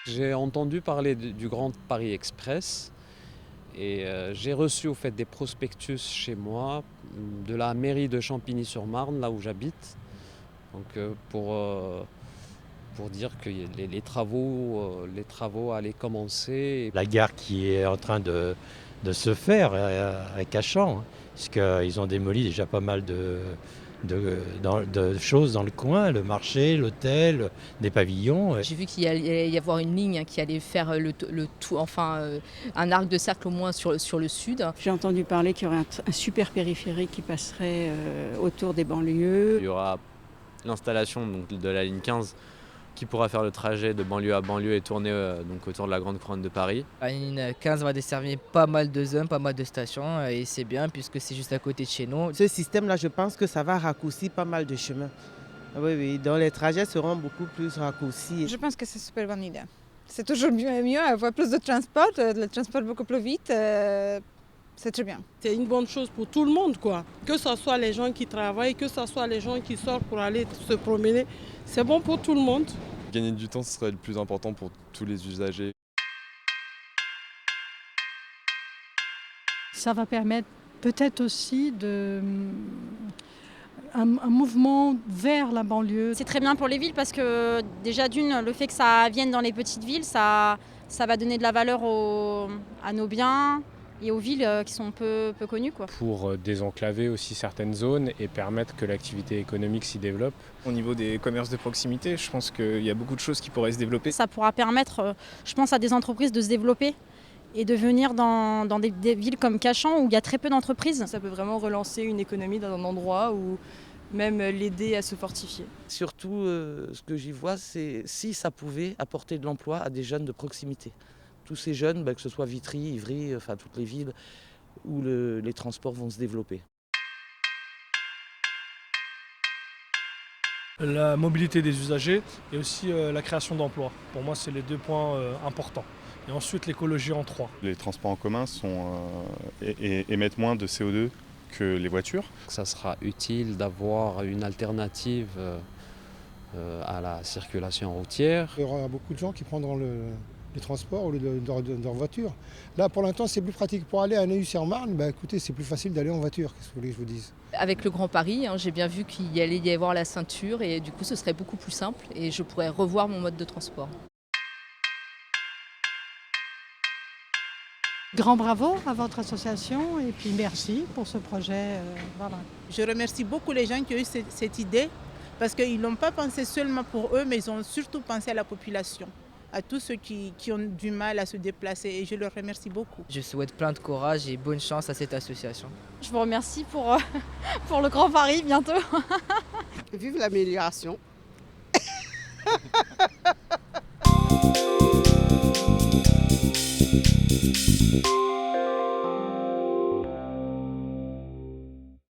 J'ai entendu parler du Grand Paris Express et j'ai reçu au fait des prospectus chez moi de la mairie de Champigny-sur-Marne, là où j'habite, donc pour dire que les travaux allaient commencer. La gare qui est en train de se faire à Cachan, hein, puisqu'ils ont démoli déjà pas mal de choses dans le coin, le marché, l'hôtel, des pavillons. J'ai vu qu'il allait y avoir une ligne qui allait faire le tout, un arc de cercle au moins sur le sud. J'ai entendu parler qu'il y aurait un super périphérique qui passerait autour des banlieues. Il y aura l'installation donc, de la ligne 15 qui pourra faire le trajet de banlieue à banlieue et tourner donc autour de la Grande Couronne de Paris. La ligne 15 va desservir pas mal de zones, pas mal de stations et c'est bien puisque c'est juste à côté de chez nous. Ce système-là, je pense que ça va raccourcir pas mal de chemins. Oui, donc les trajets seront beaucoup plus raccourcis. Je pense que c'est une super bonne idée. C'est toujours mieux avoir plus de transport, le transport beaucoup plus vite. C'est très bien. C'est une bonne chose pour tout le monde, quoi. Que ce soit les gens qui travaillent, que ce soit les gens qui sortent pour aller se promener. C'est bon pour tout le monde. Gagner du temps, ce serait le plus important pour tous les usagers. Ça va permettre peut-être aussi un mouvement vers la banlieue. C'est très bien pour les villes parce que déjà le fait que ça vienne dans les petites villes, ça va donner de la valeur à nos biens et aux villes qui sont peu connues, quoi. Pour désenclaver aussi certaines zones et permettre que l'activité économique s'y développe. Au niveau des commerces de proximité, je pense qu'il y a beaucoup de choses qui pourraient se développer. Ça pourra permettre, je pense, à des entreprises de se développer et de venir dans des villes comme Cachan où il y a très peu d'entreprises. Ça peut vraiment relancer une économie dans un endroit ou même l'aider à se fortifier. Surtout, ce que j'y vois, c'est si ça pouvait apporter de l'emploi à des jeunes de proximité. Tous ces jeunes, que ce soit Vitry, Ivry, enfin toutes les villes où les transports vont se développer. La mobilité des usagers et aussi la création d'emplois. Pour moi, c'est les 2 points importants. Et ensuite, l'écologie en 3. Les transports en commun émettent moins de CO2 que les voitures. Ça sera utile d'avoir une alternative à la circulation routière. Il y aura beaucoup de gens qui prendront les transports au lieu de leur voiture. Là, pour l'instant, c'est plus pratique. Pour aller à Neuilly-sur-Marne, écoutez, c'est plus facile d'aller en voiture, qu'est-ce que vous voulez que je vous dise. Avec le Grand Paris, j'ai bien vu qu'il allait y avoir la ceinture et du coup ce serait beaucoup plus simple et je pourrais revoir mon mode de transport. Grand bravo à votre association et puis merci pour ce projet. Voilà. Je remercie beaucoup les gens qui ont eu cette idée parce qu'ils n'ont pas pensé seulement pour eux, mais ils ont surtout pensé à la population, à tous ceux qui ont du mal à se déplacer et je leur remercie beaucoup. Je souhaite plein de courage et bonne chance à cette association. Je vous remercie pour le Grand Paris bientôt. Vive l'amélioration. Thank you.